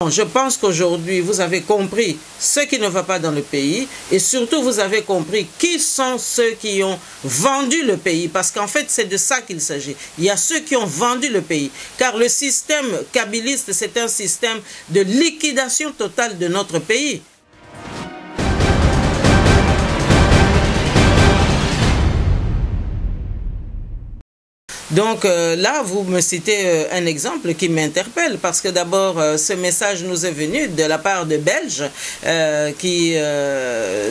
Je pense qu'aujourd'hui, vous avez compris ce qui ne va pas dans le pays et surtout, vous avez compris qui sont ceux qui ont vendu le pays. Parce qu'en fait, c'est de ça qu'il s'agit. Il y a ceux qui ont vendu le pays. Car le système kabiliste, c'est un système de liquidation totale de notre pays. Donc là, vous me citez un exemple qui m'interpelle parce que d'abord, ce message nous est venu de la part de Belges qui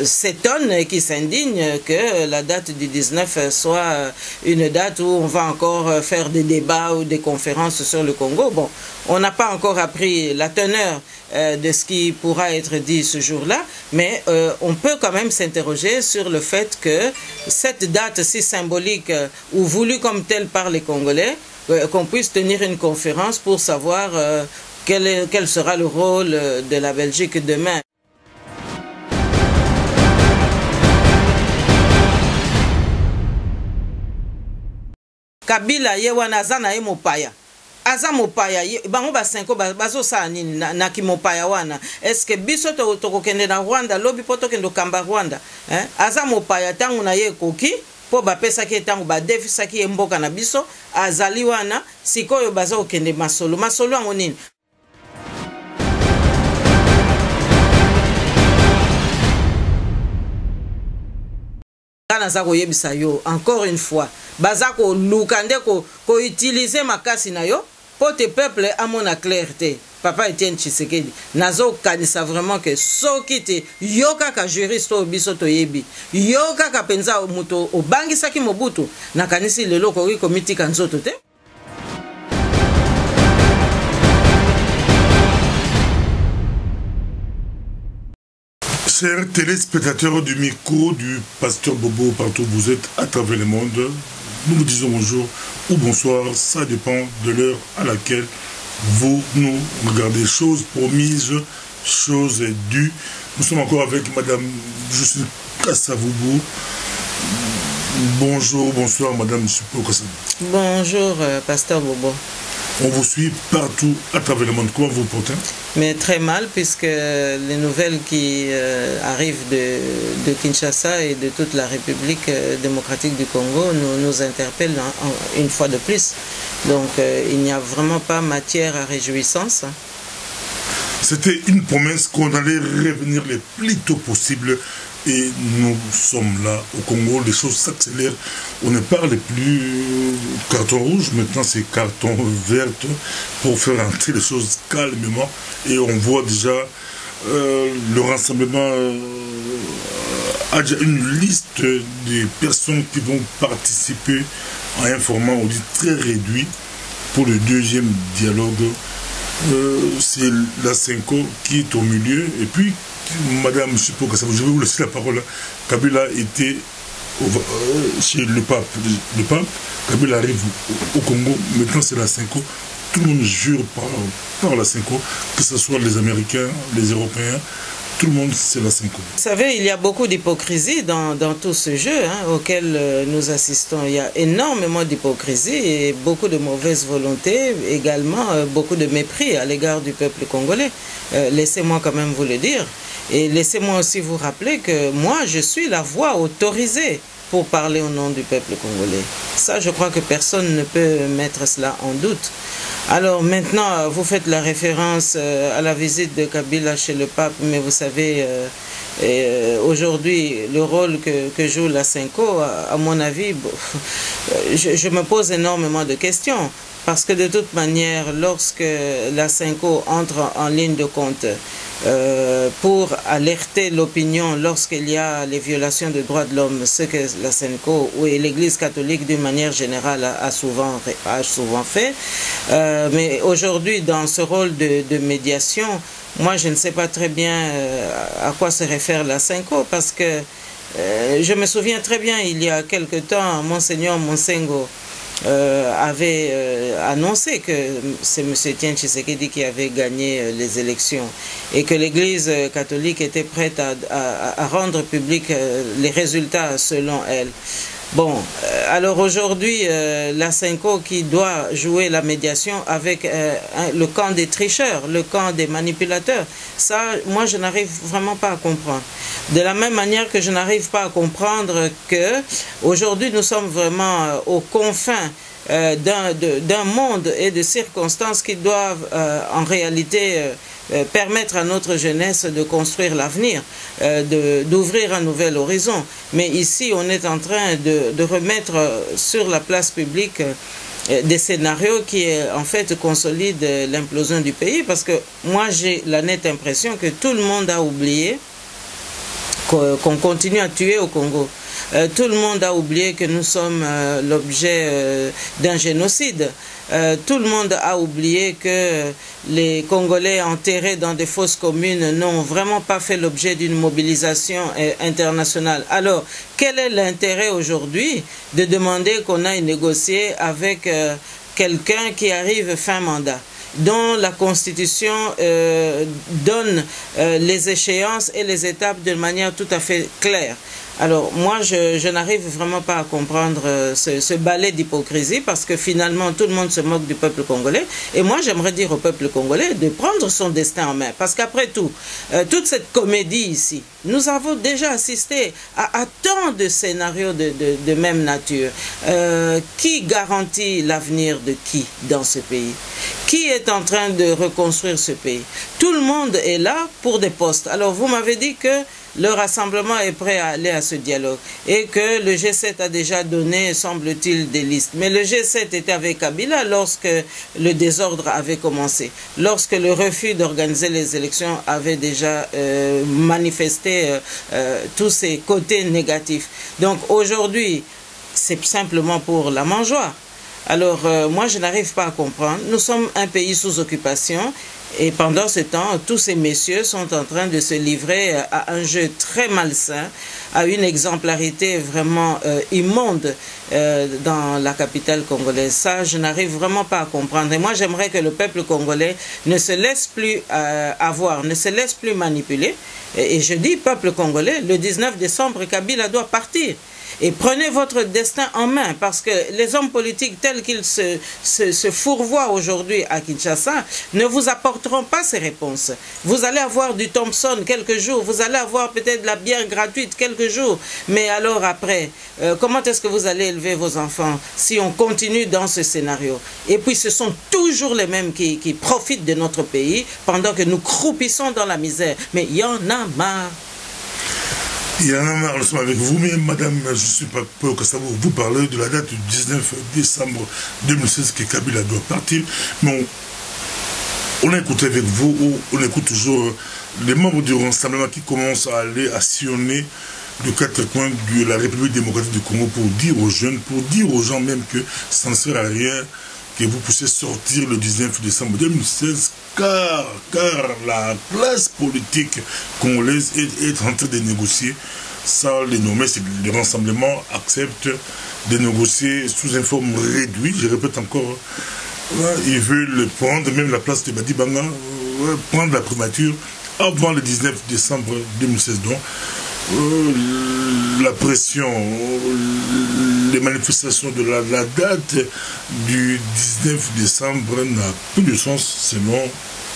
s'étonnent et qui s'indignent que la date du 19 soit une date où on va encore faire des débats ou des conférences sur le Congo. Bon, on n'a pas encore appris la teneur de ce qui pourra être dit ce jour-là, mais on peut quand même s'interroger sur le fait que cette date si symbolique ou voulue comme telle par les Congolais, qu'on puisse tenir une conférence pour savoir quel sera le rôle de la Belgique demain. Kabila yewana zana mopaya. Aza mopaya bango basenko bazo sa nini na ki mopaya wana. Est-ce que biso to kende na Rwanda lobi poto kendo kamba Rwanda, hein? Aza mopaya tangu na ye koki po bapesa ki tangu ba defisa ki mboka na biso azali wana sikoyo bazo kende masolo ango nini. Encore une fois, bazako lukande ko utiliser makasi na yo pour te peuple à mon clarté. Papa Etienne Tshisekedi nazo kanisa vraiment que soki te yoka ka juriste o biso to yebi yoka ka penza muto obangisa ki Mobutu na kanisi lelo ko komiti kanzoto te. Chers téléspectateurs du micro du Pasteur Bobo, partout où vous êtes à travers le monde, nous vous disons bonjour ou bonsoir, ça dépend de l'heure à laquelle vous nous regardez. Chose promise, chose due. Nous sommes encore avec Madame Justine Kassavoubou. Bonjour, bonsoir Madame Suppos Kassavoubou. Bonjour Pasteur Bobo. On vous suit partout à travers le monde. Comment vous vous portez? Mais très mal, puisque les nouvelles qui arrivent de Kinshasa et de toute la République démocratique du Congo nous interpellent une fois de plus. Donc il n'y a vraiment pas matière à réjouissance. C'était une promesse qu'on allait revenir le plus tôt possible. Et nous sommes là au Congo, les choses s'accélèrent. On ne parle plus carton rouge, maintenant c'est carton vert pour faire entrer les choses calmement. Et on voit déjà le rassemblement a déjà une liste des personnes qui vont participer à un format, on dit, très réduit pour le deuxième dialogue. C'est la Senko qui est au milieu. Et puis, Madame Suppos Kassavoubou, je vais vous laisser la parole. Kabila était chez le pape. Le pape, Kabila arrive au Congo. Maintenant, c'est la Senko. Tout le monde jure par la Senko, que ce soit les Américains, les Européens. Tout le monde, c'est la Senko. Vous savez, il y a beaucoup d'hypocrisie dans tout ce jeu auquel nous assistons. Il y a énormément d'hypocrisie et beaucoup de mauvaise volonté, également beaucoup de mépris à l'égard du peuple congolais. Laissez-moi quand même vous le dire. Et laissez-moi aussi vous rappeler que moi, je suis la voix autorisée pour parler au nom du peuple congolais. Ça, je crois que personne ne peut mettre cela en doute. Alors maintenant, vous faites la référence à la visite de Kabila chez le pape, mais vous savez, aujourd'hui, le rôle que joue la Senko, à mon avis, je me pose énormément de questions. Parce que de toute manière, lorsque la Senko entre en ligne de compte pour alerter l'opinion lorsqu'il y a les violations des droits de l'homme, ce que la Senko et l'Église catholique d'une manière générale a souvent fait, mais aujourd'hui dans ce rôle de médiation, moi je ne sais pas très bien à quoi se réfère la Senko, parce que je me souviens très bien, il y a quelque temps, Monseigneur Monsengo avait annoncé que c'est M. Etienne Tshisekedi qui avait gagné les élections et que l'Église catholique était prête à rendre public les résultats selon elle. Bon, alors aujourd'hui, la Cinco qui doit jouer la médiation avec le camp des tricheurs, le camp des manipulateurs, ça, moi, je n'arrive vraiment pas à comprendre. De la même manière que je n'arrive pas à comprendre que aujourd'hui, nous sommes vraiment aux confins d'un monde et de circonstances qui doivent en réalité permettre à notre jeunesse de construire l'avenir, d'ouvrir un nouvel horizon. Mais ici, on est en train de remettre sur la place publique des scénarios qui, en fait, consolident l'implosion du pays. Parce que moi, j'ai la nette impression que tout le monde a oublié qu'on continue à tuer au Congo. Tout le monde a oublié que nous sommes l'objet d'un génocide. Tout le monde a oublié que les Congolais enterrés dans des fosses communes n'ont vraiment pas fait l'objet d'une mobilisation internationale. Alors, quel est l'intérêt aujourd'hui de demander qu'on aille négocier avec quelqu'un qui arrive fin mandat, dont la Constitution donne les échéances et les étapes de manière tout à fait claire? Alors moi, je n'arrive vraiment pas à comprendre ce balai d'hypocrisie, parce que finalement tout le monde se moque du peuple congolais. Et moi, j'aimerais dire au peuple congolais de prendre son destin en main, parce qu'après tout, toute cette comédie ici, nous avons déjà assisté à tant de scénarios de même nature. Qui garantit l'avenir de qui dans ce pays? Qui est en train de reconstruire ce pays? Tout le monde est là pour des postes. Alors vous m'avez dit que le rassemblement est prêt à aller à ce dialogue et que le G7 a déjà donné, semble-t-il, des listes. Mais le G7 était avec Kabila lorsque le désordre avait commencé, lorsque le refus d'organiser les élections avait déjà manifesté tous ses côtés négatifs. Donc aujourd'hui, c'est simplement pour la mangeoire. Alors moi, je n'arrive pas à comprendre. Nous sommes un pays sous occupation. Et pendant ce temps, tous ces messieurs sont en train de se livrer à un jeu très malsain, à une exemplarité vraiment immonde dans la capitale congolaise. Ça, je n'arrive vraiment pas à comprendre. Et moi, j'aimerais que le peuple congolais ne se laisse plus avoir, ne se laisse plus manipuler. Et je dis, peuple congolais, le 19 décembre, Kabila doit partir. Et prenez votre destin en main, parce que les hommes politiques tels qu'ils se fourvoient aujourd'hui à Kinshasa ne vous apporteront pas ces réponses. Vous allez avoir du Thompson quelques jours, vous allez avoir peut-être de la bière gratuite quelques jours, mais alors après, comment est-ce que vous allez élever vos enfants si on continue dans ce scénario? Et puis ce sont toujours les mêmes qui profitent de notre pays pendant que nous croupissons dans la misère. Mais il y en a marre. Il y en a marre, nous sommes avec vous, mais madame, je ne suis pas peur que ça vous parlez de la date du 19 décembre 2016 que Kabila doit partir. Mais on a écouté avec vous, on écoute toujours les membres du rassemblement qui commencent à aller à sillonner de quatre coins de la République démocratique du Congo pour dire aux jeunes, pour dire aux gens même que ça ne sert à rien que vous puissiez sortir le 19 décembre 2016, car la classe politique congolaise est en train de négocier, sans les nommer, c'est que le rassemblement accepte de négocier sous une forme réduite, je répète encore, ils veulent prendre même la place de Badi Banga, prendre la primature avant le 19 décembre 2016. Donc, la pression, les manifestations de la date du 19 décembre n'a plus de sens selon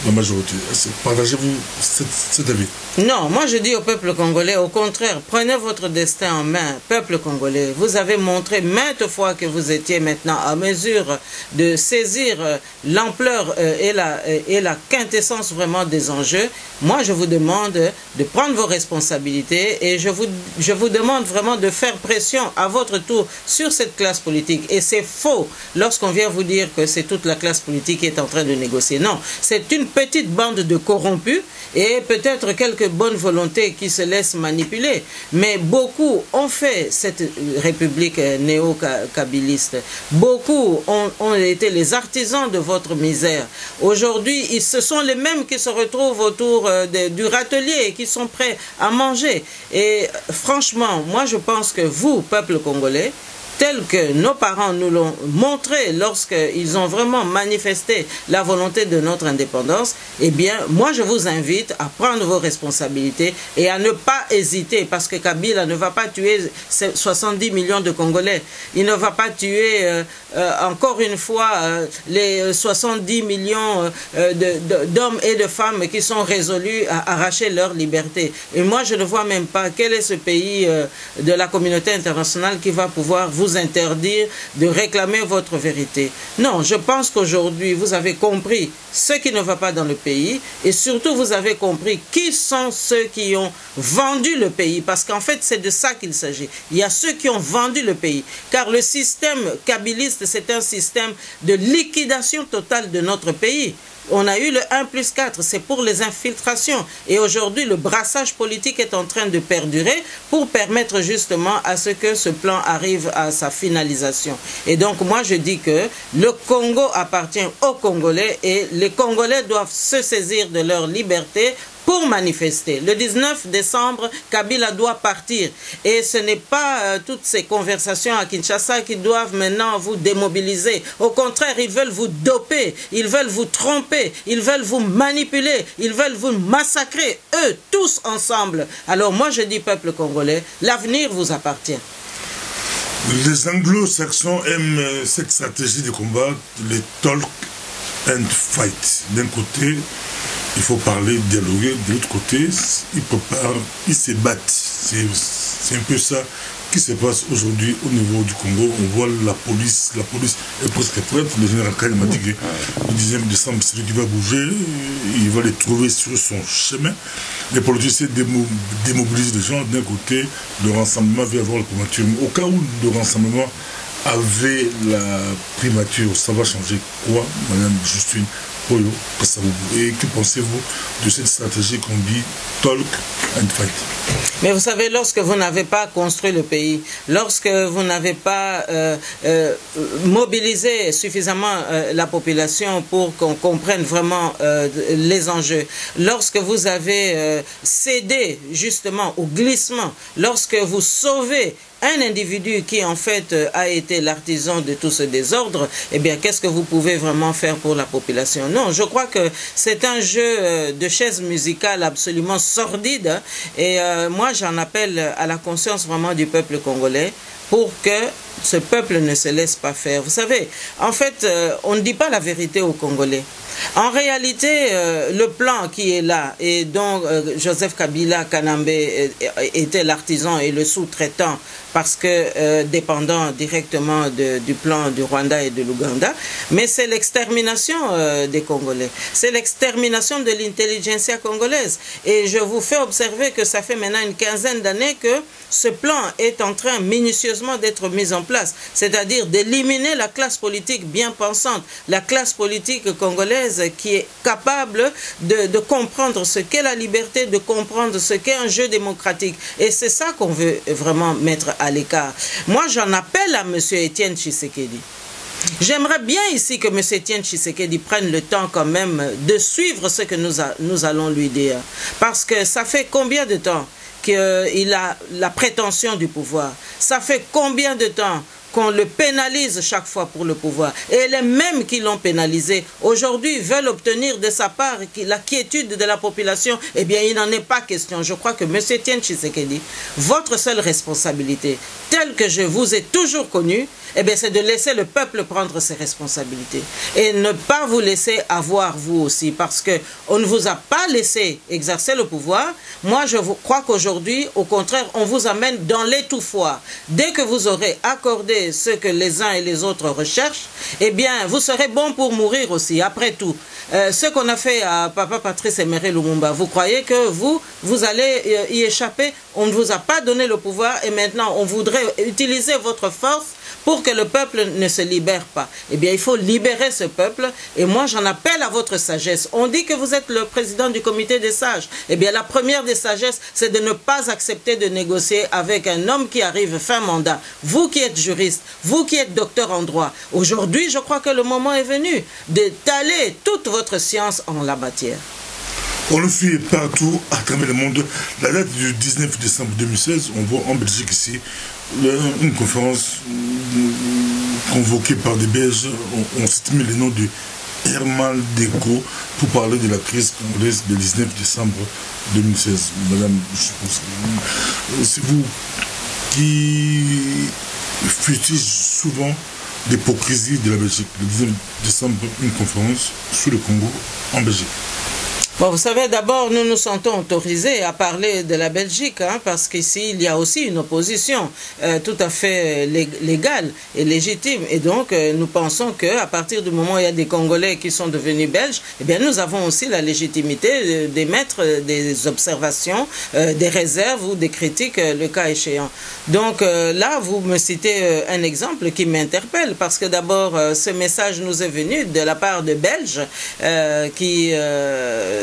la majorité. Partagez-vous cet avis? Non, moi je dis au peuple congolais, au contraire, prenez votre destin en main. Peuple congolais, vous avez montré maintes fois que vous étiez maintenant à mesure de saisir l'ampleur et la quintessence vraiment des enjeux. Moi je vous demande de prendre vos responsabilités et je vous demande vraiment de faire pression à votre tour sur cette classe politique. Et c'est faux lorsqu'on vient vous dire que c'est toute la classe politique qui est en train de négocier. Non, c'est une petite bande de corrompus et peut-être quelques bonnes volontés qui se laissent manipuler. Mais beaucoup ont fait cette république néo-kabiliste. Beaucoup ont été les artisans de votre misère. Aujourd'hui, ce sont les mêmes qui se retrouvent autour du râtelier et qui sont prêts à manger. Et franchement, moi je pense que vous, peuple congolais, tel que nos parents nous l'ont montré lorsqu'ils ont vraiment manifesté la volonté de notre indépendance, eh bien, moi je vous invite à prendre vos responsabilités et à ne pas hésiter, parce que Kabila ne va pas tuer 70 millions de Congolais. Il ne va pas tuer, encore une fois, les 70 millions d'hommes et de femmes qui sont résolus à arracher leur liberté. Et moi, je ne vois même pas quel est ce pays de la communauté internationale qui va pouvoir vous interdire de réclamer votre vérité. Non, je pense qu'aujourd'hui, vous avez compris ce qui ne va pas dans le pays et surtout, vous avez compris qui sont ceux qui ont vendu le pays, parce qu'en fait, c'est de ça qu'il s'agit. Il y a ceux qui ont vendu le pays, car le système kabiliste, c'est un système de liquidation totale de notre pays. On a eu le 1+4, c'est pour les infiltrations. Et aujourd'hui, le brassage politique est en train de perdurer pour permettre justement à ce que ce plan arrive à sa finalisation. Et donc, moi, je dis que le Congo appartient aux Congolais et les Congolais doivent se saisir de leur liberté pour manifester. Le 19 décembre, Kabila doit partir. Et ce n'est pas toutes ces conversations à Kinshasa qui doivent maintenant vous démobiliser. Au contraire, ils veulent vous doper, ils veulent vous tromper, ils veulent vous manipuler, ils veulent vous massacrer, eux, tous ensemble. Alors moi, je dis, peuple congolais, l'avenir vous appartient. Les anglo-saxons aiment cette stratégie de combat, les talk and fight. D'un côté, il faut parler, dialoguer. De l'autre côté, ils préparent, ils se battent. C'est un peu ça qui se passe aujourd'hui au niveau du Congo. On voit la police est presque prête. Le général Kane m'a dit que le 10e décembre, c'est lui qui va bouger. Il va les trouver sur son chemin. Les politiciens démobilisent les gens. D'un côté, le rassemblement va avoir la primature. Au cas où le rassemblement avait la primature, ça va changer quoi, Madame Justine Poyo? Et que pensez-vous de cette stratégie qu'on dit talk and fight? Mais vous savez, lorsque vous n'avez pas construit le pays, lorsque vous n'avez pas mobilisé suffisamment la population pour qu'on comprenne vraiment les enjeux, lorsque vous avez cédé justement au glissement, lorsque vous sauvez un individu qui en fait a été l'artisan de tout ce désordre, eh bien qu'est-ce que vous pouvez vraiment faire pour la population? Non, je crois que c'est un jeu de chaises musicales absolument sordide et moi j'en appelle à la conscience vraiment du peuple congolais pour que ce peuple ne se laisse pas faire. Vous savez, en fait, on ne dit pas la vérité aux Congolais. En réalité, le plan qui est là et dont Joseph Kabila Kanambe était l'artisan et le sous-traitant parce que dépendant directement du plan du Rwanda et de l'Ouganda, mais c'est l'extermination des Congolais. C'est l'extermination de l'intelligentsia congolaise. Et je vous fais observer que ça fait maintenant une quinzaine d'années que ce plan est en train minutieusement d'être mis en place. C'est-à-dire d'éliminer la classe politique bien pensante, la classe politique congolaise qui est capable de comprendre ce qu'est la liberté, de comprendre ce qu'est un jeu démocratique. Et c'est ça qu'on veut vraiment mettre à l'écart. Moi, j'en appelle à M. Étienne Tshisekedi. J'aimerais bien ici que M. Étienne Tshisekedi prenne le temps quand même de suivre ce que nous allons lui dire. Parce que ça fait combien de temps qu'il a la prétention du pouvoir? Ça fait combien de temps qu'on le pénalise chaque fois pour le pouvoir? Et les mêmes qui l'ont pénalisé, aujourd'hui, veulent obtenir de sa part la quiétude de la population. Eh bien, il n'en est pas question. Je crois que M. Étienne Tshisekedi, votre seule responsabilité, telle que je vous ai toujours connue, eh bien, c'est de laisser le peuple prendre ses responsabilités. Et ne pas vous laisser avoir, vous aussi, parce qu'on ne vous a pas laissé exercer le pouvoir. Moi, je crois qu'aujourd'hui, au contraire, on vous amène dans l'étouffoir. Dès que vous aurez accordé ce que les uns et les autres recherchent, eh bien, vous serez bon pour mourir aussi, après tout. Ce qu'on a fait à Papa Patrice Emery Lumumba, vous croyez que vous allez y échapper? On ne vous a pas donné le pouvoir et maintenant, on voudrait utiliser votre force pour que le peuple ne se libère pas. Eh bien, il faut libérer ce peuple. Et moi, j'en appelle à votre sagesse. On dit que vous êtes le président du comité des sages. Eh bien, la première des sagesses, c'est de ne pas accepter de négocier avec un homme qui arrive fin mandat. Vous qui êtes juriste, vous qui êtes docteur en droit. Aujourd'hui, je crois que le moment est venu d'étaler toute votre science en la matière. On le suit partout à travers le monde. La date du 19 décembre 2016, on voit en Belgique ici une conférence convoquée par des Belges, on s'est mis le nom de Herman Deco pour parler de la crise congolaise du 19 décembre 2016. Madame, je pense que c'est vous qui fustige souvent l'hypocrisie de la Belgique. Le 19 décembre, une conférence sur le Congo en Belgique. Bon, vous savez, d'abord, nous nous sentons autorisés à parler de la Belgique, hein, parce qu'ici, il y a aussi une opposition tout à fait légale et légitime. Et donc, nous pensons qu'à partir du moment où il y a des Congolais qui sont devenus Belges, eh bien, nous avons aussi la légitimité d'émettre des observations, des réserves ou des critiques, le cas échéant. Donc, là, vous me citez un exemple qui m'interpelle, parce que d'abord, ce message nous est venu de la part de Belges qui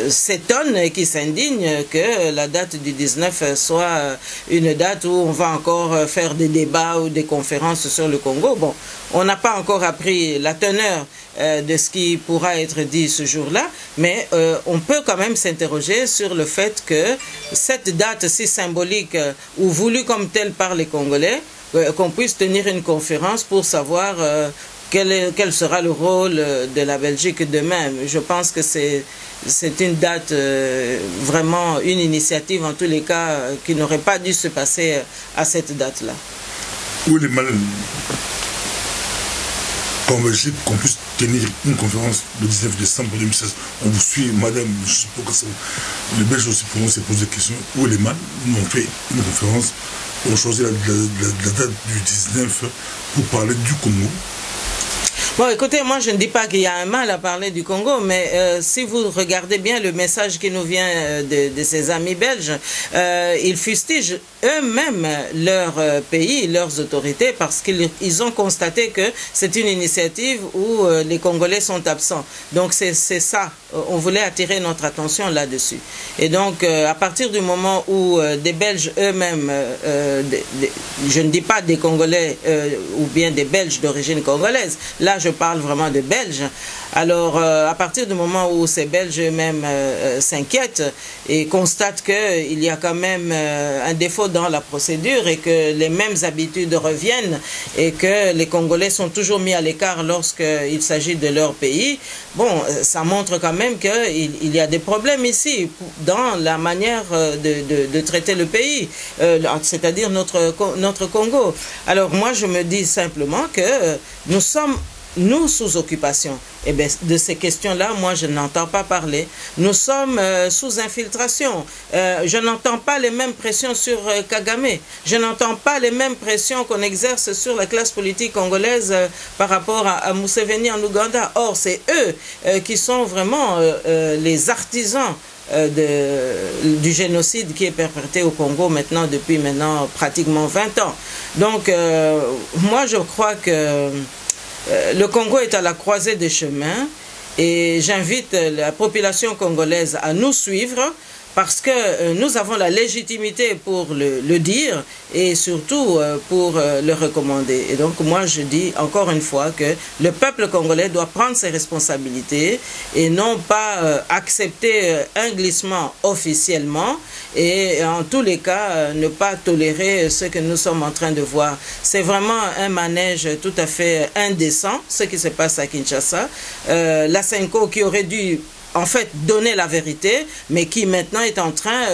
s'étonne et qui s'indigne que la date du 19 soit une date où on va encore faire des débats ou des conférences sur le Congo. Bon, on n'a pas encore appris la teneur de ce qui pourra être dit ce jour-là, mais on peut quand même s'interroger sur le fait que cette date si symbolique ou voulue comme telle par les Congolais, qu'on puisse tenir une conférence pour savoir quel sera le rôle de la Belgique demain. Je pense que c'est une date, vraiment une initiative en tous les cas qui n'aurait pas dû se passer à cette date-là. Où est le mal qu'en Belgique qu'on puisse tenir une conférence le 19 décembre 2016? On vous suit, madame, je sais pas que les Belges aussi pourront se poser des questions. Où est le mal? Nous on fait une conférence, on choisit la date du 19 pour parler du Congo. Bon, écoutez, moi je ne dis pas qu'il y a un mal à parler du Congo, mais si vous regardez bien le message qui nous vient de ces amis belges, ils fustigent eux-mêmes leur pays, leurs autorités, parce qu'ils ont constaté que c'est une initiative où les Congolais sont absents. Donc c'est ça, on voulait attirer notre attention là-dessus. Et donc à partir du moment où des Belges eux-mêmes, je ne dis pas des Congolais ou bien des Belges d'origine congolaise, là je parle vraiment de Belges. Alors, à partir du moment où ces Belges eux-mêmes s'inquiètent et constatent qu'il y a quand même un défaut dans la procédure et que les mêmes habitudes reviennent et que les Congolais sont toujours mis à l'écart lorsqu'il s'agit de leur pays, bon, ça montre quand même qu'il y a des problèmes ici dans la manière de traiter le pays, c'est-à-dire notre Congo. Alors, moi, je me dis simplement que nous sommes sous occupation. Eh bien, de ces questions-là, moi, je n'entends pas parler. Nous sommes sous infiltration. Je n'entends pas les mêmes pressions sur Kagame. Je n'entends pas les mêmes pressions qu'on exerce sur la classe politique congolaise par rapport à Museveni en Ouganda. Or, c'est eux qui sont vraiment les artisans du génocide qui est perpétré au Congo depuis pratiquement 20 ans. Donc, moi, je crois que le Congo est à la croisée des chemins et j'invite la population congolaise à nous suivre parce que nous avons la légitimité pour le dire et surtout pour le recommander. Et donc moi je dis encore une fois que le peuple congolais doit prendre ses responsabilités et non pas accepter un glissement officiellement et en tous les cas ne pas tolérer ce que nous sommes en train de voir. C'est vraiment un manège tout à fait indécent ce qui se passe à Kinshasa. La Senko qui aurait dû en fait donner la vérité, mais qui maintenant est en train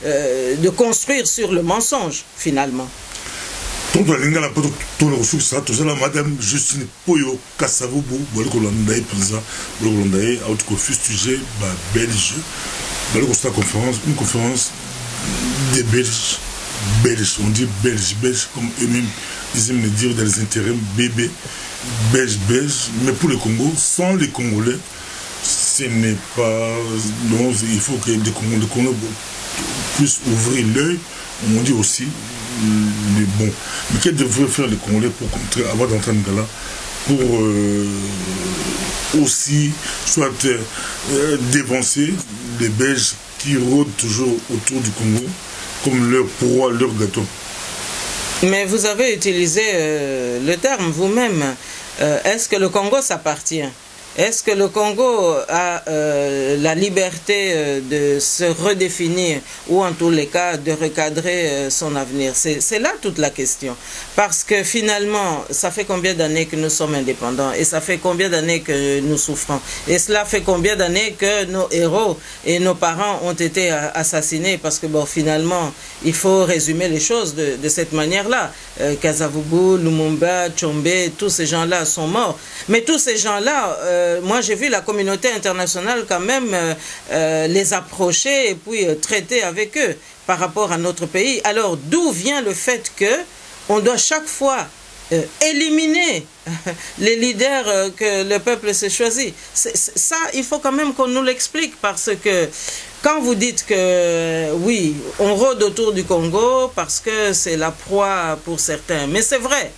de construire sur le mensonge, finalement. Madame Justine Poyo Kassavubu, Belge, une conférence des Belges, on dit Belge, comme eux-mêmes ils aiment le dire dans les intérêts bébés, Belge, mais pour le Congo, sans les Congolais, ce n'est pas... Non, il faut que les Congolais puissent ouvrir l'œil. On dit aussi les bons. Mais qu'est-ce que devraient faire les Congolais pour contrer, avant d'entrer en Gala, pour aussi soit dévancer les Belges qui rôdent toujours autour du Congo comme leur proie, leur gâteau? Mais vous avez utilisé le terme vous-même. Est-ce que le Congo s'appartient? Est-ce que le Congo a la liberté de se redéfinir ou en tous les cas de recadrer son avenir? C'est là toute la question. Parce que finalement, ça fait combien d'années que nous sommes indépendants et ça fait combien d'années que nous souffrons? Et cela fait combien d'années que nos héros et nos parents ont été assassinés? Parce que bon, finalement, il faut résumer les choses de cette manière-là. Kasavubu, Lumumba, Tshombe, tous ces gens-là sont morts. Mais tous ces gens-là, moi j'ai vu la communauté internationale quand même les approcher et puis traiter avec eux par rapport à notre pays. Alors d'où vient le fait que on doit chaque fois éliminer les leaders que le peuple s'est choisi? Ça, il faut quand même qu'on nous l'explique, parce que quand vous dites que oui, on rôde autour du Congo parce que c'est la proie pour certains, mais c'est vrai.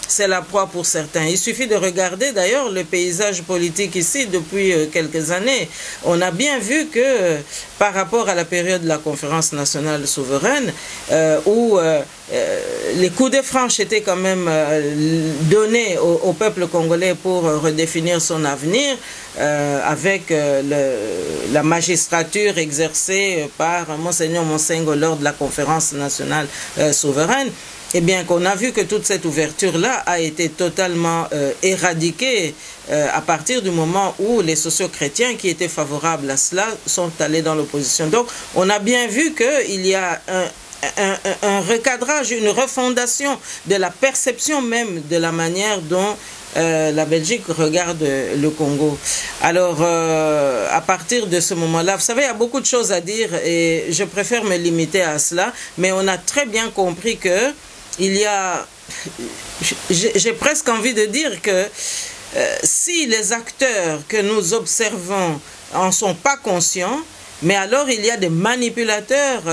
C'est la proie pour certains. Il suffit de regarder d'ailleurs le paysage politique ici depuis quelques années. On a bien vu que par rapport à la période de la conférence nationale souveraine, où les coups de franche étaient quand même donnés au peuple congolais pour redéfinir son avenir, avec la magistrature exercée par Monseigneur Monsengo lors de la conférence nationale souveraine, eh bien qu'on a vu que toute cette ouverture-là a été totalement éradiquée à partir du moment où les socio-chrétiens qui étaient favorables à cela sont allés dans l'opposition. Donc on a bien vu qu'il y a un recadrage, une refondation de la perception même de la manière dont la Belgique regarde le Congo. Alors, à partir de ce moment-là, vous savez, il y a beaucoup de choses à dire et je préfère me limiter à cela, mais on a très bien compris que il y a, j'ai presque envie de dire que si les acteurs que nous observons en sont pas conscients, mais alors il y a des manipulateurs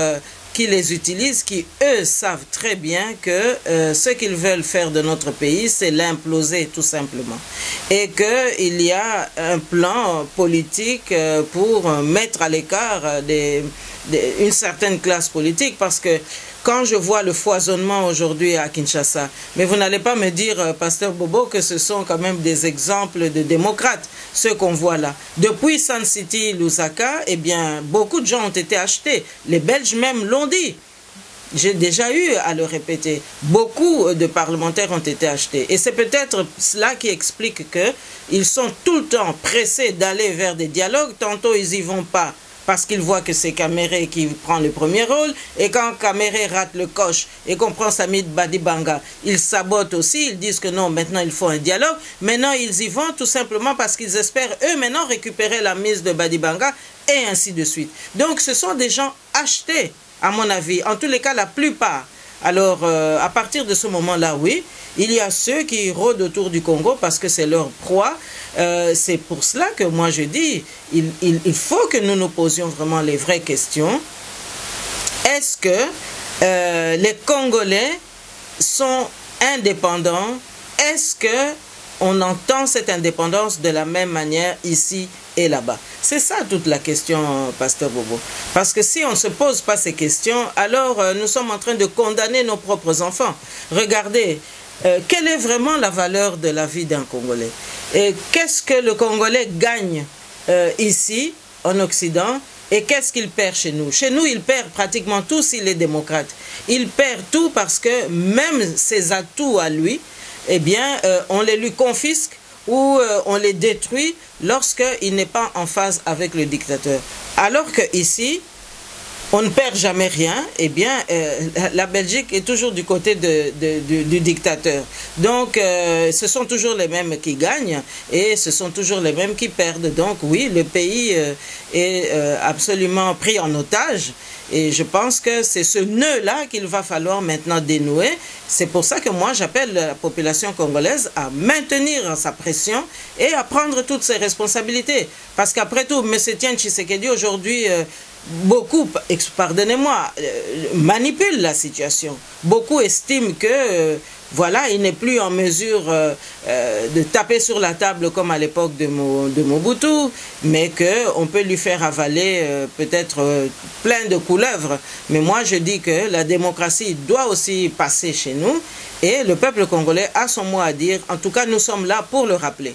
qui les utilisent, qui eux savent très bien que ce qu'ils veulent faire de notre pays, c'est l'imploser tout simplement. Et qu'il y a un plan politique pour mettre à l'écart une certaine classe politique, parce que quand je vois le foisonnement aujourd'hui à Kinshasa, mais vous n'allez pas me dire, Pasteur Bobo, que ce sont quand même des exemples de démocrates, ceux qu'on voit là. Depuis Sun City, Lusaka, eh bien, beaucoup de gens ont été achetés. Les Belges même l'ont dit. J'ai déjà eu à le répéter. Beaucoup de parlementaires ont été achetés. Et c'est peut-être cela qui explique qu'ils sont tout le temps pressés d'aller vers des dialogues. Tantôt, ils n'y vont pas parce qu'ils voient que c'est Kamere qui prend le premier rôle. Et quand Kamere rate le coche et qu'on prend Samit Badibanga, ils sabotent aussi. Ils disent que non, maintenant il faut un dialogue. Maintenant, ils y vont tout simplement parce qu'ils espèrent, eux, maintenant récupérer la mise de Badibanga et ainsi de suite. Donc, ce sont des gens achetés, à mon avis. En tous les cas, la plupart. Alors, à partir de ce moment-là, oui, il y a ceux qui rôdent autour du Congo parce que c'est leur proie. C'est pour cela que moi je dis, il faut que nous nous posions vraiment les vraies questions. Est-ce que les Congolais sont indépendants? Est-ce que on entend cette indépendance de la même manière ici et là-bas? C'est ça toute la question, Pasteur Bobo. Parce que si on ne se pose pas ces questions, alors nous sommes en train de condamner nos propres enfants. Regardez, quelle est vraiment la valeur de la vie d'un Congolais? Et qu'est-ce que le Congolais gagne ici, en Occident? Et qu'est-ce qu'il perd chez nous? Chez nous, il perd pratiquement tout s'il est démocrate. Il perd tout parce que même ses atouts à lui, eh bien, on les lui confisque ou on les détruit lorsqu'il n'est pas en phase avec le dictateur. Alors qu'ici, on ne perd jamais rien, eh bien, la Belgique est toujours du côté du dictateur. Donc, ce sont toujours les mêmes qui gagnent et ce sont toujours les mêmes qui perdent. Donc, oui, le pays est absolument pris en otage. Et je pense que c'est ce nœud-là qu'il va falloir maintenant dénouer. C'est pour ça que moi, j'appelle la population congolaise à maintenir sa pression et à prendre toutes ses responsabilités. Parce qu'après tout, M. Etienne Tshisekedi, aujourd'hui, beaucoup, pardonnez-moi, manipulent la situation. Beaucoup estiment que, voilà, il n'est plus en mesure de taper sur la table comme à l'époque de Mobutu, mais qu'on peut lui faire avaler peut-être plein de couleuvres. Mais moi, je dis que la démocratie doit aussi passer chez nous et le peuple congolais a son mot à dire. En tout cas, nous sommes là pour le rappeler.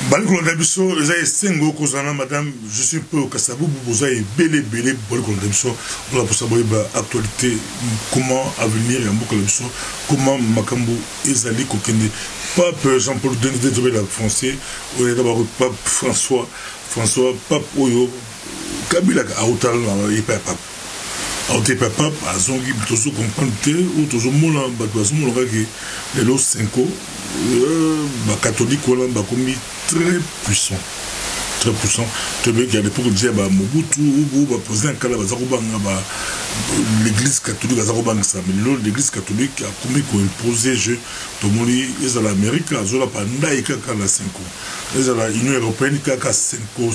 Balikolo Dabiso, Ezaïe Sengo, Kozana, madame, je suis un peu au Kassabou, Bouzaï, Belé, Balikolo Dabiso, pour la savoir actualité, comment avenir, comment Makambo, Ezali, Kokende, Pape Jean-Paul II, la français, d'abord Pape François, Pape Oyo, Kabila, Aoutal, et Pape. Aouté Pape, Azongi, Tozo Compante, ou Tozo Moula, Badoazou, Moula, les lots 5 catholique, commis très puissant. Très puissant. Tu veux qu'il y a des pour dire Mobutu ou président l'église catholique mais l'église catholique a commis qu'on imposé je tomoni ils à l'Amérique à zola panda et kaka la 5 ans ils à la Union européenne kaka 5 ans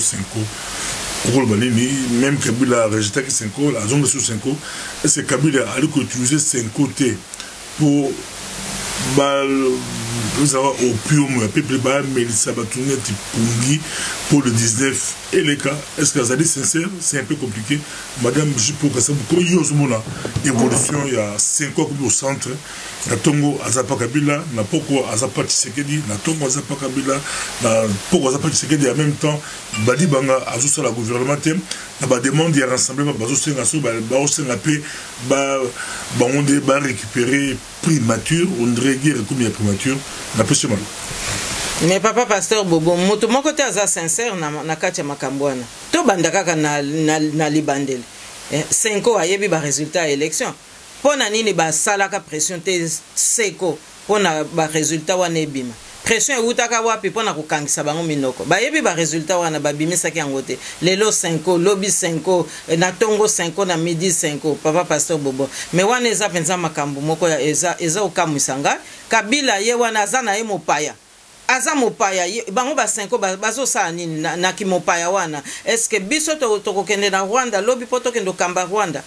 même Kabila a rejeté 5 ans la zone sur 5 ans et c'est Kabila a utilisé 5 côtés pour nous avons au pium, un peuple bas, mais ça va tourner pour le 19 et les cas. Est-ce que ça dit sincère? C'est un peu compliqué. Madame, je peux que ça vous évolution, il y a 5 ans au centre. Na Tongo Azapa Kabila, na Poko Azapa Tshisekedi, na Tongo Azapa Kabila, na Poko Azapa Tshisekedi en même temps, Badi Banga Azusa la gouvernement, na ba demande ya rassemblement bazo senga so ba senga pe ba onde ba récupérer primature, on dirait guerre comme il y a primature, na pêche mal. Mais papa pasteur Bobo, moto mon côté aza sincère na katia makambwana. To bandaka na libandel. 5 ans ayebi ba résultat élection. Pona nini ba salaka pression te seko pona ba résultat wana ebima pression eutaka wapi pona kokangisa bango minoko bayebi ba résultat wana babimisaki yango te lelo 5 lobi 5 na tongo 5 na midi 5 papa pasteur Bobo mais wana eza penza makambo moko ya eza okamwisanga Kabila ye wana aza na ye mopaya aza mopaya bango ba 5 bazo sa nini na ki mopaya wana est-ce que biso to kokende na Rwanda lobi poto kendo kamba Rwanda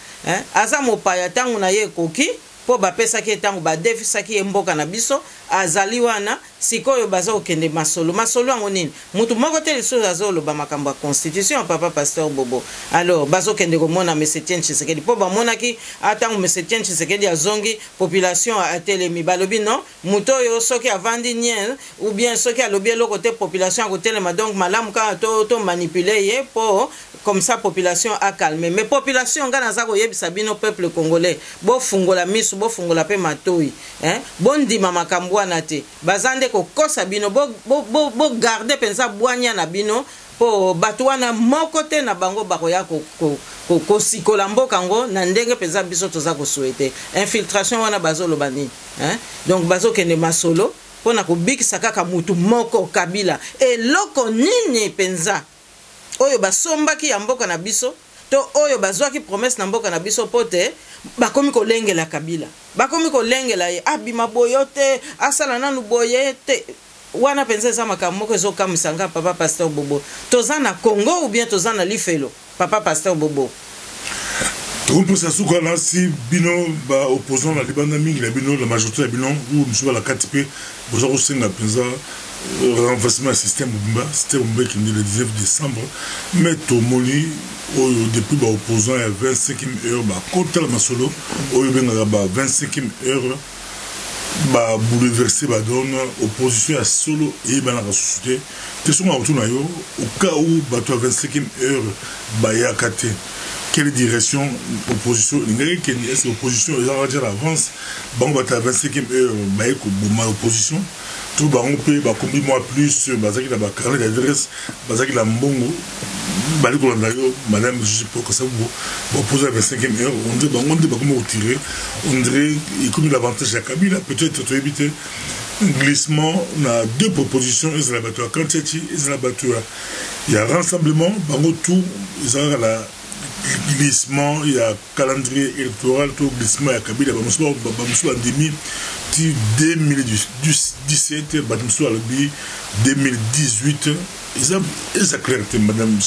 aza mopaya tangu na ye koki po ba pesa ki tangu ba defisa ki mboka na biso azali wana sikoyo bazo okende masolo yango nini mutu moko te liso azolo ba makambo constitution papa pasteur Bobo alors bazo kende ko mona Etienne Tshisekedi po ba mona ki atangu Etienne Tshisekedi azongi population a telemi balobi non muto yo soki avandi nien ou bien soki alobi lo côté population a kotelema donc malamu ka to manipuler ye po comme ça population a calmé mais population ngana za ko yebisa bino peuple congolais bo fungola misu bo fungola pe matoi bondima makambo wana te bazande ko kosa bino bo garder pensa bwanya na bino po bato wana moko te na bango bakoya ko sikola mboka ngo na ndenge pensa biso toza ko souhaiter infiltration wana bazolo bani donc bazo kende masolo pona ko bikisa kaka mutu moko Kabila eloko nini pensa oyo basombaki ya mboka na biso to oyo bazwaki promesse na mboka na biso pote bakomi kolengela Kabila bakomi kolengela ye abima boyote asala nanu boyete wana penza za makambo ko ezokamwisanga papa pasteur Bobo toza na Congo ou bien toza na Lifelo papa pasteur Bobo tout pour ça souka là si bino ba opposant la libanda mingi la bino la majorité la bino ou monsieur la 4p boza ko senga penza renversement système Bumba qui est le 19 décembre mais Tomoli depuis ba opposant à 25e heure ba contre la masolo oyo benga ba 25e heure ba bouleverser ba donne opposition à solo et ba la société question à retourner yo au cas où ba 25e heure ba yakate quelle direction opposition est opposition ils ont dire avance bon ba 25e heure ba ko boma opposition tout ba on peut ba combien mois plus bazaki la ba carnet d'adresse bazaki la mbongo bali ko la yo madame je peux que ça vous poser à 25e heure on dit ba comment retirer on dirait il comme l'avantage à Kabila peut-être tu éviter glissement on a deux propositions ils la battu à Kantiati ils la battu il y a rassemblement bango tout ils ont la glissement il y a calendrier électoral tout glissement à Kabila ba musu en demi 2017 ba musu à 2018 ils ont clarté madame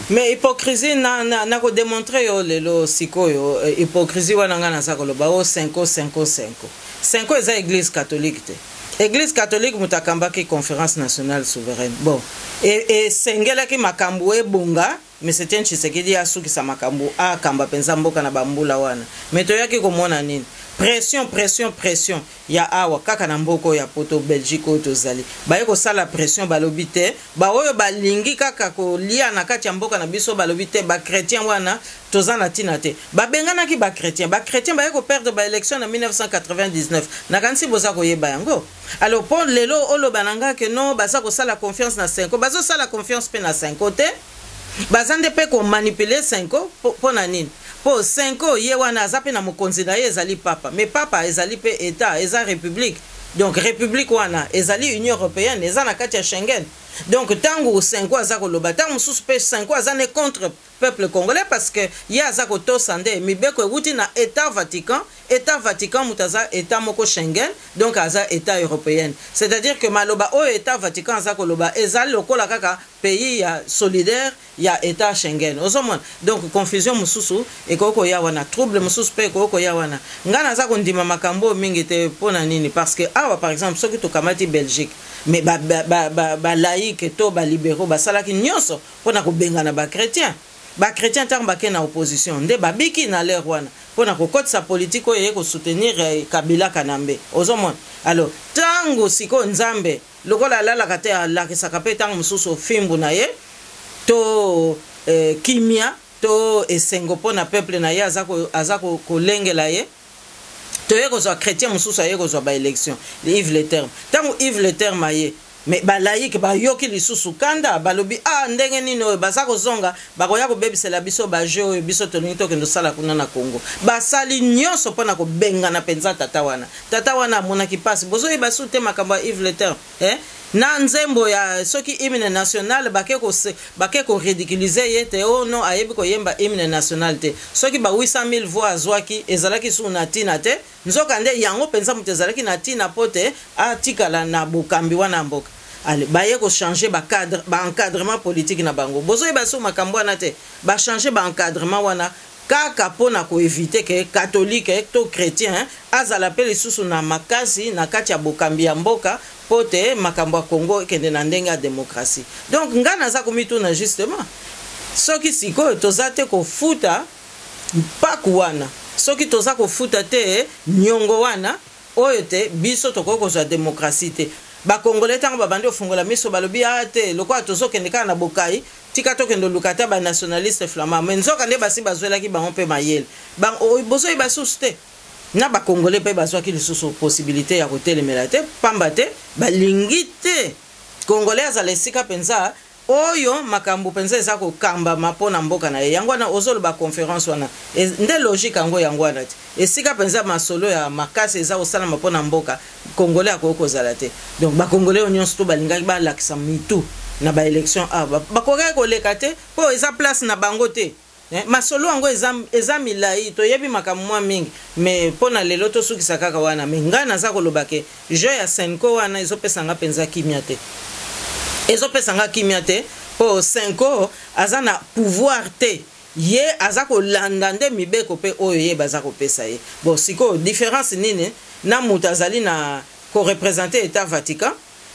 mais hypocrisie na ko démontrer yo lelo sikoyo hypocrisie wana ngana za koloba o 5 eza église catholique te église catholique mutakamba ki conférence nationale souveraine bon et sengela ki makambo ebonga mais Etienne Tshisekedi asuki sa makambo akamba penza mboka na bambula wana mais toyaki komona nini pression ya awa kaka na mboko ya poto Belgique oyo tozali baye kosala pression balobi te baoyo balingi kaka kolia na kati ya mboka na biso balobi te bakretien wana toza na ntina te babenganaki bakretien baye koperdre baélection na 1999 nakanisi boza koyeba yango alors mpo lelo oloba na nga ke non baza kosala confiance na 5 bazosala confiance mpe na 5 te baza nde mpe komanipule 5 mpo na nini po 5 ye wana aza pe na mokonzi na ye ezali papa mais papa ezali pe état eza république donc république wana ezali union européenne eza na kati ya Schengen donc tango 5 aza koloba tango mosusu pe 5 aza ne contre peuple congolais parce que ye aza kotosa nde mibeko ewuti na état Vatican mutaza état moko Schengen donc aza état européenne c'est-à-dire que maloba oyo état Vatican aza koloba ezali lokola kaka pays ya solidaire ya état Schengen ozomona donc confusion mususu ekoko ya wana trouble mususu pe ekoko ya wana ngana aza kondima makambo mingi te pona nini parce que awa par exemple soki tokamati Belgique mais ba laïque to ba libéraux basalaki nyonso pona kobengana ba chrétien ntango bake na opposition nde babiki na lere wana mpona kokotisa politike oyo eye kosoutenir Kabila Kanambe ozomona alors ntango sikoyo nzambe lokola alalaka te alakisaka mpe ntango mosusu ofimbu na ye to kimia to esengo mpona peuple na ye aza kolengela ye toye kozwa chrétien mosusu aye kozwa baélection Yves Leterme ntango Yves Leterme aye mais balaïque bayoki lisusu kanda balobi ndenge nini oyo baza kozonga bakoya kobebisela biso baje oyo biso tolingi tokende osala kuna na Congo basali nyonso mpona kobengana mpenza tata wana amonaki mpasi bozoyeba su te makambo ya Yves Leterme na nzembo ya soki hymne national bake koridiculize ye te non ayebi koyemba hymne national te soki ba 800 000 voix azwaki ezalaki su na ntina te nzoka nde yango mpenza moto ezalaki na ntina po te atikala na bokambi wana mboka ale baye changer encadrement politique na bango bozoyeba su makambo wana te changer encadrement wana kaka pona koevite ke catholique to chrétien azala pe lisusu na makasi na kati ya bokambi ya mboka pote makambo ya Congo ekende na ndenge ya démocratie donc nga naza komituna justement soki sikoyo toza te kofuta mpaku wana soki toza kofuta te nyongo wana oyo te biso tokoki kozwa démocratie te bakongole ntango babandi ofungola miso balobi te lokola tozokende kaka na bokai tika tokende luka te banationaliste flamand me nzoka nde basi bazwelaki bango mpe mayele bozoyeba susu te na bakongole mpe bazwaki lisusu possibilité ya kotelemela te pamba te balingi te kongole azala esika mpenza oyo makambo mpenza eza kokambama mpona mboka na ye yango wana ozoloba conférence wana nde logique yango wana te esika mpenza masolo ya makasi eza kosalama mpona mboka kongole akoki kozala te donc bakongole oyo nyonso to balingaki balakisa mitu na baélection bakokaki koleka te mpo eza place na bango te masolo yango eza milai toyebi makambo mwa mingi mais mpona lelo tosukisa kaka wana me ngai naza koloba ke jeu ya senko wana ezopesanga mpenza kimia te po senko aza na pouvoir te ye aza kolanda nde mibeko mpe oyo ye baza kopesa ye bon sikoyo différence nini na moto azali na korepresente état Vatican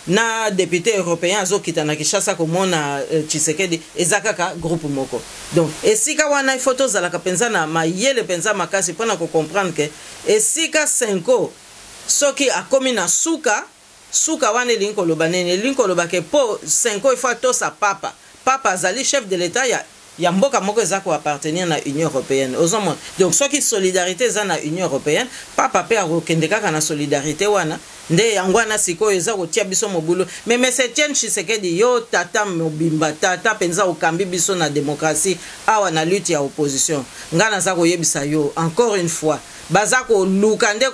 na député européen azokita na Kinshasa komona Tshisekedi eza kaka groupe moko donc esika wana ifo tozalaka mpenza na mayele mpenza makasi mpona kocomprendre ke esika senko soki akomi na suka wana elingi koloba nini elingi koloba ke po senko ifo atosa papa azali chef de l'état ya mboka moko eza koappartenir na union européenne ozomona donc soki solidarité eza na union européenne papa mpe akokende kaka na solidarité wana nde yango wana sikoyo eza kotia biso mobulu mais M. Etienne Tshisekedi yo tata mobimba tata mpenza okambi biso na démocratie awa na lutte ya opposition nga naza koyebisa yo encore une fois baza koluka nde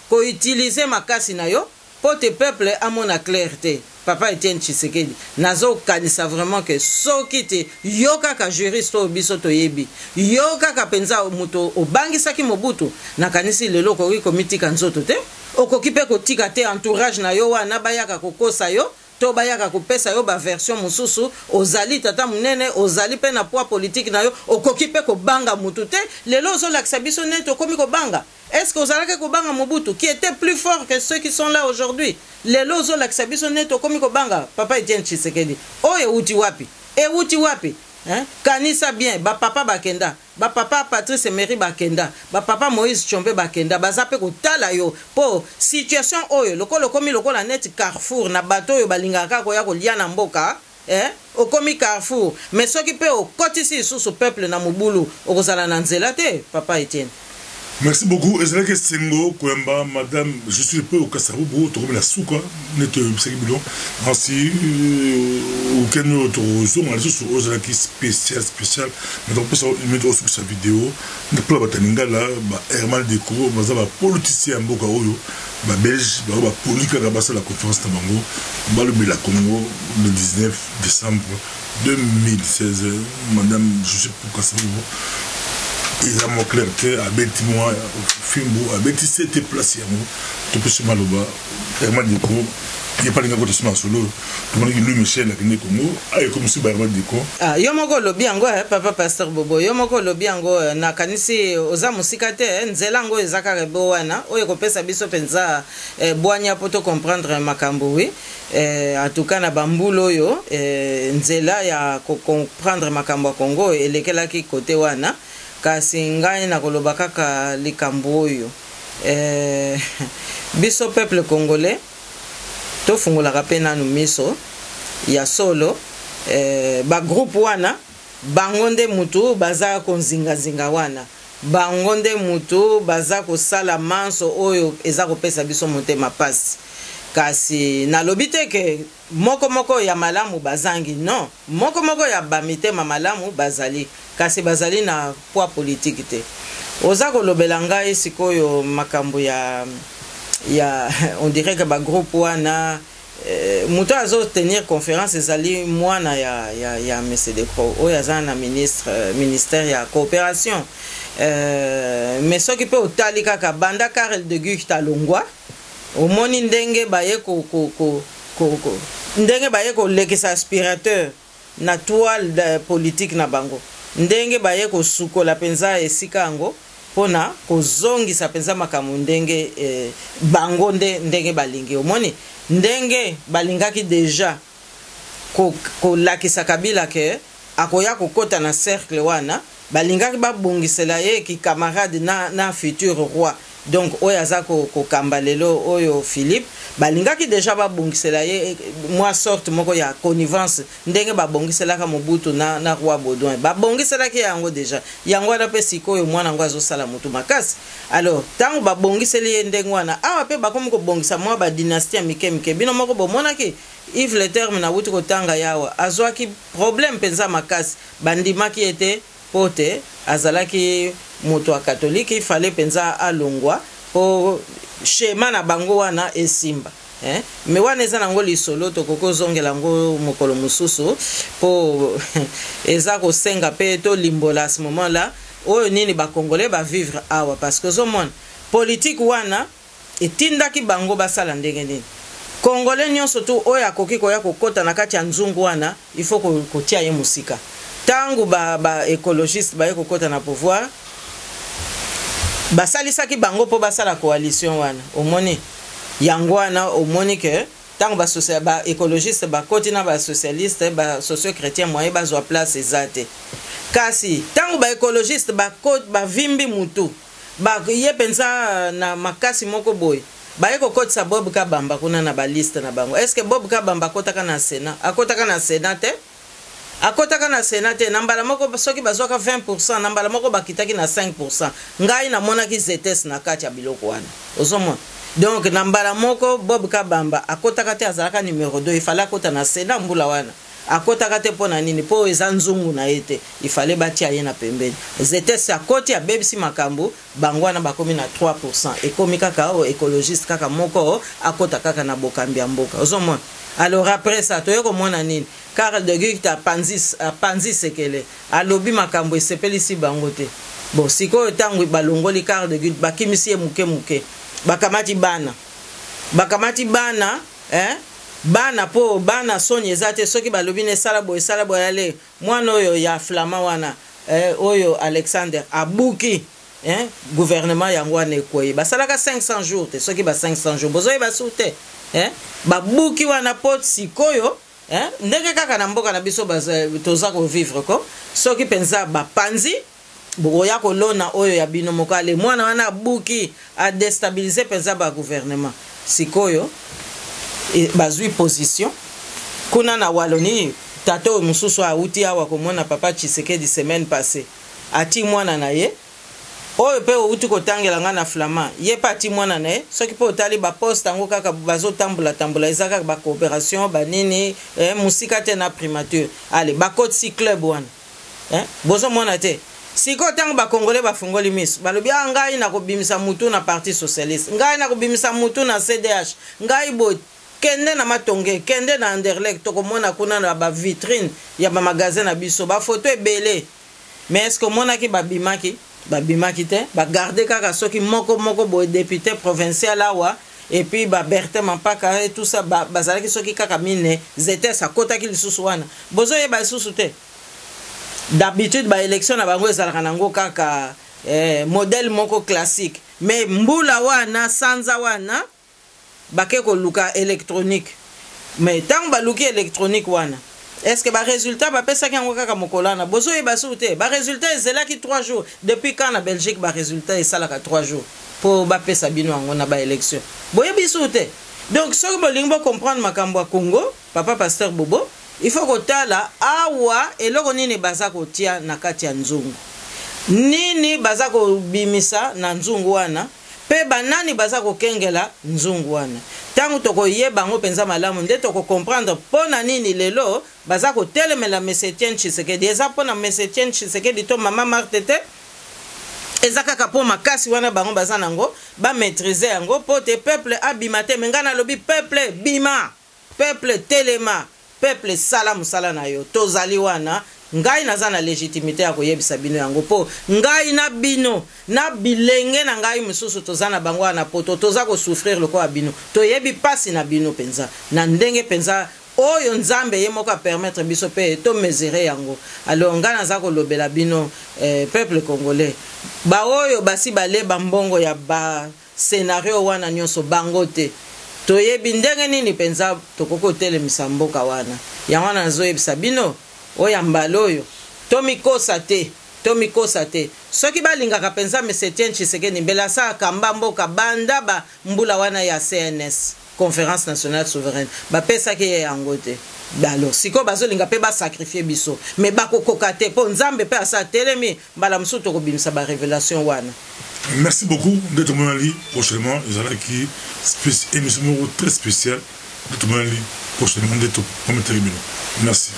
koutilize makasi na yo po te peuple amona clarté papa Etienne Tshisekedi nazo kanisa vraiment que soki te yo kaka juriste o biso toyebi yo kaka penza muto obangisaki Mobutu nakanisi lelo koki komitika nzoto te okoki pe kotika te entourage na yo wana bayaka kokosa yo to bayaka kopesa yo ba version mususu ozali tata munene ozali pe na poids politique na yo okoki pe kobanga mutu te lelo ozolakisa biso neti okomi kobanga. Est-ce que vous allez kobanga Mobutu qui était plus fort que ceux qui sont là aujourd'hui? Les lozo la biso neto komi kobanga papa Etienne Tshisekedi. Oye uti wapi? E uti wapi? hein? Kanisa bien ba papa bakenda ba papa Patrice Emery bakenda ba papa Moïse Tshombe bakenda bazape kotala yo po situation oyo lokolo komi lokola net Carrefour na bato oyo balingaka ko ya kolia na mboka okomi Carrefour mais soki pe okotisi sous peuple na mobulu okozala na nzela te papa Etienne. Merci beaucoup. Et c'est là que Sengo, Kouemba, madame, je suis peu au Kassabou, tu remets la souka, net Psekibilon, ainsi, au Kenya, au Zoom, on a juste aux acquis spécial, mais donc, il met aussi sa vidéo, on a plein de bataninga là, Herman Deko, on a politicien, Boka Oyo, Belge, politique, on a passé la conférence de Tamango, on va le Congo, le 19 décembre 2016, madame, je suis pour Kassabou. Ils ont clarté à Betimoa, Fimbo, à Beti, c'était placé. Tu peux se maloba, Herman Deko, il n'y a pas de côté solo. Tu m'as dit lui, Michel, la Guinée Congo, et comme si Herman Deko. Ah, Yomoko Lobiango, papa Pasteur Bobo, Yomoko Lobiango, Nakanisi, Ozamu Sikate, Nzelango, Zakare Boana, Oyeko Pesa Biso Penza, Boania Poto comprendre Makamboui. En tout cas, na Bambulo yo, Nzela ya comprendre Makambo Congo, et lesquels qui côté wana. Kasi ngai na koloba kaka likambo oyo biso peuple congolais to fungola kapena no miso ya solo ba groupe wana bangonde mutu baza ko zinga wana bangonde mutu baza ko sala manso oyo eza ko pesa biso motema pasi kasi nalobi te ke moko ya malamu bazangi non moko ya bamitema malamu bazali kasi bazali na poids politique te oza kolobela ngai sikoyo makambo ya on dirait que ba groupe wana muto azo tenir conférence ezali mwana ya Monsieur Decroix oyo aza na ministère ya coopération mais soki pe otali kaka banda Karel de Gucht alongwa omoni ndenge baye ndenge baye ko lekisa aspirateur na toile politique na bango ndenge baye ko sukola penza esika ngo pona ko zongisa penza makamu ndenge bango ndenge balingi omoni ndenge balingaki déjà ko lakisa Kabila ke akoya ko kota na cercle wana balingaki babongisela ye ki camarade na futur roi. Donc oyaza ko kambalelo oyo Philippe balingaki déjà babongisela ye moi sorte moko ya connivence ndenge babongisela ka Mobutu na roi Baudouin babongisela ki yango déjà yango na pe sikoyo mwana ngo azosala mutu makasi alors tango babongiseli ye ndenge wana awa pe bakomi ko bongisa mwa ba dynastie mike bino moko bomona ki Yves Le Terme na wuti ko tanga yawa azwaki problème penza makasi bandimaki ete pote azalaki moto catholique il fallait penza alongwa po schéma na bango wana esimba mais wana eza nango lisolo to kokozongela ngo mokolo mususu po eza ko senga pe to limbola à ce moment là oyo nini ba congolais ba vivre awa parce que zomon politique wana etindaki bango basala ndenge nini congolais nyonso to oyo akoki koya kokota na kati ya nzungu wana il faut ko tia ye musika tangu ba écologiste ba kokota na pouvoir basalisaki bango po basala coalition wana omoni yango wana omoni ke tango ba écologiste ba koti na ba socialiste ba socio-chrétien moye bazwa place ezate kasi tango ba écologiste ba koti ba vimbi mutu ba ye pensa na makasi moko boy ba eko kotisa Bob Kabamba kuna na ba liste na bango est-ce que Bob Kabamba akotaka na Sénat akotaka na Sénat te akotaka na Sénat te nambala moko soki bazwaka 20% nambala moko bakitaki na 5% ngai na monaki zetes na kati ya biloko wana ozomona donc nambala moko Bob Kabamba akotaka te azalaka numéro 2 il fallait akota na Sénat mbula wana akotaka te pona nini po eza nzungu na ete il fallait batia ye na pembeni zetes akoti abebisi makambo bango wana bakomi na 3% ekomi kaka o écologiste kaka moko akota kaka na bokambi ya mboka ozomona alors après ça toyeko mona nini Karel de Gucht a panzi sekele alobi makambo esepelisi bango te bon sikoyo tango balongoli Karel de Gucht bakimisi ye muke bakamati bana bana po bana soni ezate soki balobi ne sala boy yale mwana oyo ya flama wana oyo Alexander abuki gouvernement yango wana ekoyi basalaka 500 jours te soki ba 500 jours bozoyi basute babuki wana po sikoyo ndenge kaka na mboka na biso toza ko vivre ko soki penza bapanzi boya kolona oyo ya bino mokale mwana wana buki a déstabiliser penza ba gouvernement sikoyo bazui position kuna na Wallonie tato mususu auti awa komona papa Tshisekedi semaine passée ati mwana na ye oyo pe outi kotangela nga na Flama ye pati mwana na ye soki po otali ba poste ngo kaka bazo tambula ezaka ba coopération banini musika te na primature ale ba code si club wana bozo mwana te siko tango ba congolais ba fungoli miso balobi ngai na kobimisa mutu na parti socialiste ngai na kobimisa mutu na CDH ngai bo kende na matonge kende na Anderlecht tokomona kuna na ba vitrine ya ba magasin na biso ba photo ebele mais est-ce que mona ki babimaki te ba garder kaka soki moko bo député provincial awa et puis ba Bertin Mampaka et tout ça bazalaki soki kaka mine zete sa kota ki lisusu wana bozo ye ba lisusu te d'habitude ba élection na bango ezalaka nango kaka modèle moko classique mais mbula wana sanza wana bake ko luka électronique mais tant ba luki électronique wana est-ce que ba résultat ba pesa kango kaka mokolana bozo e ba soute ba résultat ezela ki 3 jours depuis quand na Belgique ba résultat esalaka 3 jours pour ba pesa bino ngo na ba élection boye bisoute donc so bo lingbo comprendre makambo ya Congo papa pasteur Bobo il faut ko tala awa eloko nini baza ko tia na kati ya nzungu nini baza ko bimisa na nzungu wana pe banani baza ko kengela nzungu wana tangu toko yeba ngo penza malamu nde toko comprendre pona nini lelo baza ko telemela Etienne Tshisekedi eza pona Etienne Tshisekedi to mama Martete eza kaka po makasi wana bango baza nango ba maîtriser yango po te peuple abimate mengana lobi peuple bima peuple telema peuple salamu sala na yo tozali wana ngai naza na légitimité ya koyebisa bino yango po ngai na bino na bilenge na ngai mususu toza na bango na poto toza ko souffrir loko ya bino toyebi pasi na bino penza na ndenge penza oyo nzambe ye moko permettre biso pe to mesurer yango alors ngai naza ko lobela bino peuple congolais ba oyo basi baleba mbongo ya ba scénario wana nyonso bango te toyebi ndenge nini penza tokoko telemisa mboka wana yango wana nazoyebisa bino oya mbalo oyo tomikosa te soki balingaka penza Etienne Tshisekedi mbela sa kamba mboka banda ba mbula wana ya CNS Conférence Nationale Souveraine bapesaki ye yango te alors siko bazolinga pe basacrifier biso mais bakokoka te po nzambe pe asa telemi mbala mosusu tokobimisa ba révélation wana. Merci beaucoup de tout monde prochainement ezalaki émission très spéciale de tout monde prochainement de tout merci.